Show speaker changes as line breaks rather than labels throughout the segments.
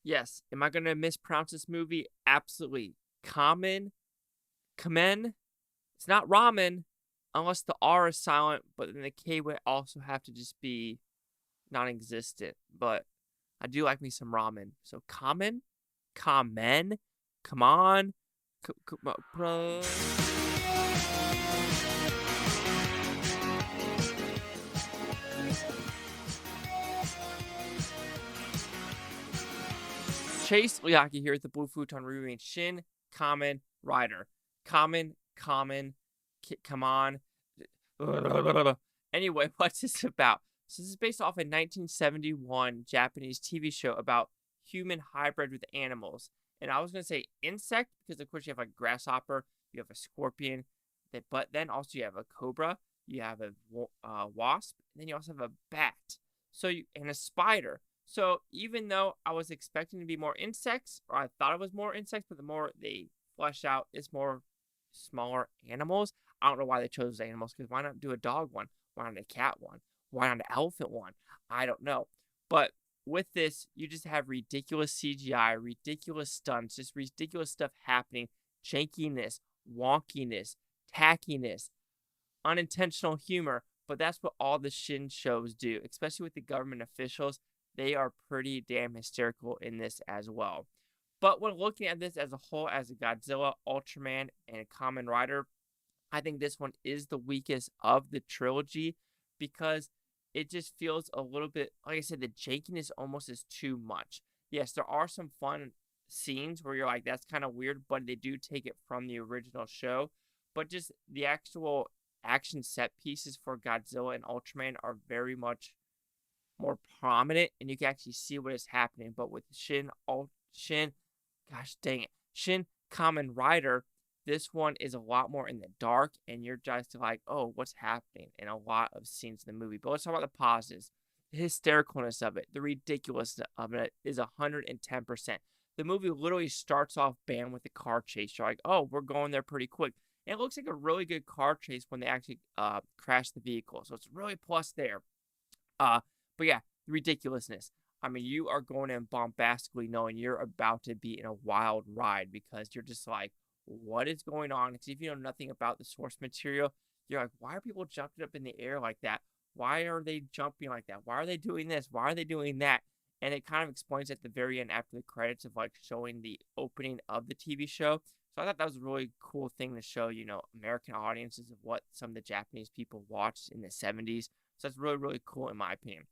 Yes. Am I gonna mispronounce this movie? Absolutely. Kamen. It's not ramen, unless the R is silent, but then the K would also have to just be non-existent. But I do like me some ramen. So kamen, come on, bro. Chase Hideaki here at the Blue Futon reviewing Shin Kamen Rider. Common, come on. Anyway, what's this about? So this is based off a 1971 Japanese TV show about human hybrid with animals. And I was going to say insect because, of course, you have a grasshopper, you have a scorpion, but then also you have a cobra, you have a wasp, and then you also have a bat. And a spider. So even though I was expecting to be more insects, or I thought it was more insects, but the more they flesh out, it's more smaller animals. I don't know why they chose those animals, because why not do a dog one? Why not a cat one? Why not an elephant one? I don't know. But with this, you just have ridiculous CGI, ridiculous stunts, just ridiculous stuff happening, jankiness, wonkiness, tackiness, unintentional humor. But that's what all the Shin shows do, especially with the government officials. They are pretty damn hysterical in this as well. But when looking at this as a whole, as a Godzilla, Ultraman, and a Kamen Rider, I think this one is the weakest of the trilogy because it just feels a little bit, like I said, the jankiness almost is too much. Yes, there are some fun scenes where you're like, that's kind of weird, but they do take it from the original show. But just the actual action set pieces for Godzilla and Ultraman are very much more prominent, and you can actually see what is happening. But with gosh dang it, Shin Kamen Rider, this one is a lot more in the dark, and you're just like, oh, what's happening in a lot of scenes in the movie. But let's talk about the positives. The hystericalness of it, the ridiculousness of it is 110%. The movie literally starts off bam with the car chase. You're like, oh, we're going there pretty quick. And it looks like a really good car chase when they actually crash the vehicle. So it's really plus there. But yeah, the ridiculousness. I mean, you are going in bombastically knowing you're about to be in a wild ride because you're just like, what is going on? Because if you know nothing about the source material, you're like, why are people jumping up in the air like that? Why are they jumping like that? Why are they doing this? Why are they doing that? And it kind of explains at the very end after the credits of like showing the opening of the TV show. So I thought that was a really cool thing to show, American audiences of what some of the Japanese people watched in the 70s. So that's really, really cool in my opinion.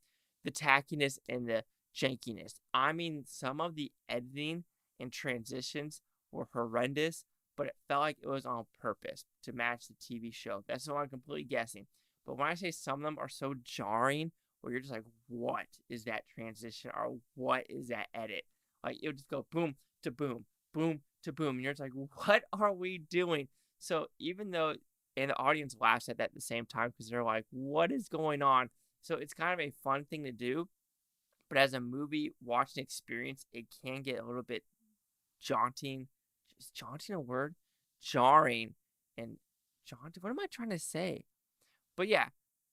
The tackiness and the jankiness. I mean, some of the editing and transitions were horrendous, but it felt like it was on purpose to match the TV show. That's what I'm completely guessing. But when I say some of them are so jarring, where you're just like, what is that transition or what is that edit? Like, it would just go boom to boom, boom to boom. And you're just like, what are we doing? So even though, and the audience laughs at that at the same time because they're like, what is going on? So it's kind of a fun thing to do. But as a movie watching experience, it can get a little bit jaunting. Is jaunting a word? Jarring. And jaunting, what am I trying to say? But yeah,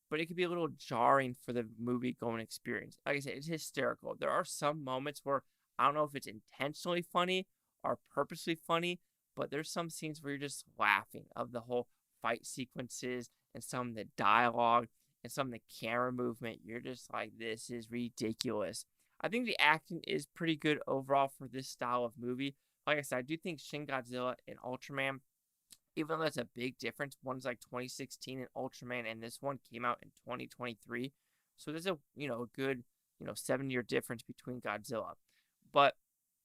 but it could be a little jarring for the movie going experience. Like I said, it's hysterical. There are some moments where I don't know if it's intentionally funny or purposely funny, but there's some scenes where you're just laughing of the whole fight sequences and some of the dialogue and some of the camera movement. You're just like, this is ridiculous. I think the acting is pretty good overall for this style of movie. Like I said, I do think Shin Godzilla and Ultraman, even though that's a big difference, one's like 2016 in Ultraman, and this one came out in 2023. So there's a good 7-year difference between Godzilla. But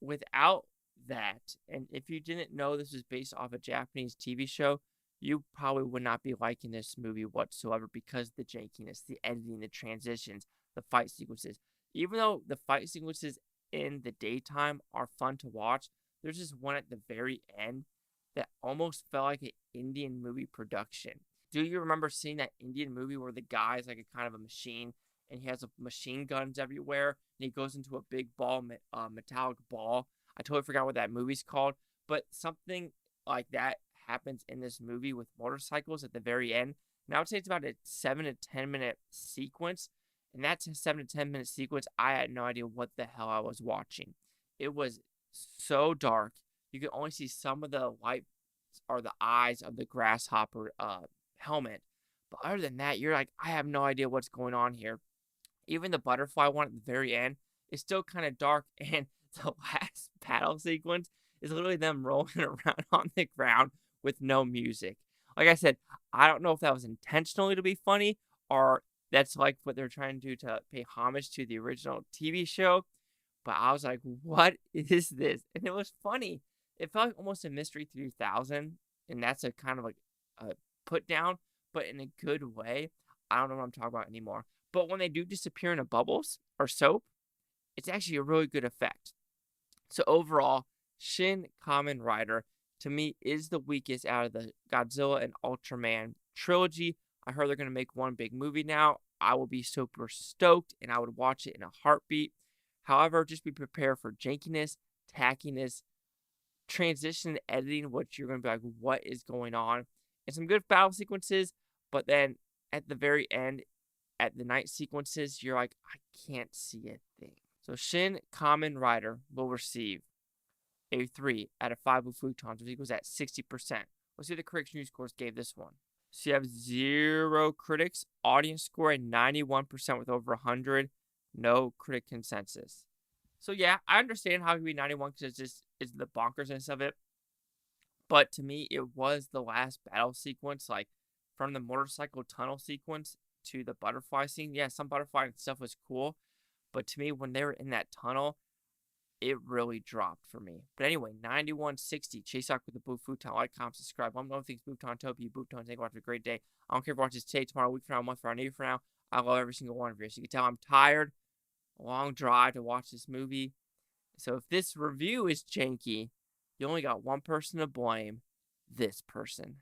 without that, and if you didn't know this was based off a Japanese TV show, you probably would not be liking this movie whatsoever because the jankiness, the editing, the transitions, the fight sequences. Even though the fight sequences in the daytime are fun to watch, there's just one at the very end that almost felt like an Indian movie production. Do you remember seeing that Indian movie where the guy is like a kind of a machine and he has machine guns everywhere and he goes into a big ball, metallic ball? I totally forgot what that movie's called, but something like that happens in this movie with motorcycles at the very end. And I would say it's about a 7 to 10 minute sequence. And that's a 7 to 10 minute sequence. I had no idea what the hell I was watching. It was so dark. You could only see some of the lights or the eyes of the grasshopper helmet. But other than that, you're like, I have no idea what's going on here. Even the butterfly one at the very end is still kind of dark, and the last battle sequence is literally them rolling around on the ground with no music. Like I said, I don't know if that was intentionally to be funny or that's like what they're trying to do to pay homage to the original TV show. But I was like, what is this? And it was funny. It felt like almost a Mystery 3000, and that's a kind of like a put down, but in a good way. I don't know what I'm talking about anymore. But when they do disappear into bubbles or soap, it's actually a really good effect. So overall, Shin Kamen Rider to me is the weakest out of the Godzilla and Ultraman trilogy. I heard they're going to make one big movie now. I will be super stoked and I would watch it in a heartbeat. However, just be prepared for jankiness, tackiness, transition editing, which you're going to be like, what is going on? And some good battle sequences, but then at the very end, at the night sequences, you're like, I can't see a thing. So Shin Kamen Rider will receive a 3 out of 5 with Futons, which equals at 60%. Let's see what the critics' news scores gave this one. So you have 0 critics, audience score at 91% with over 100, no critic consensus. So yeah, I understand how it could be 91 because it's the bonkersness of it. But to me, it was the last battle sequence, like from the motorcycle tunnel sequence to the butterfly scene. Yeah, some butterfly and stuff was cool. But to me, when they were in that tunnel, it really dropped for me. But anyway, 9160. Chase out with the Blue Futon. Like, comment, subscribe. Let me know things Buton Topi, Buton. Thank you. Have a great day. I don't care if you watch this today, tomorrow, week from now, a month from now, a year from now. I love every single one of you. So you can tell I'm tired. A long drive to watch this movie. So if this review is janky, you only got one person to blame. This person.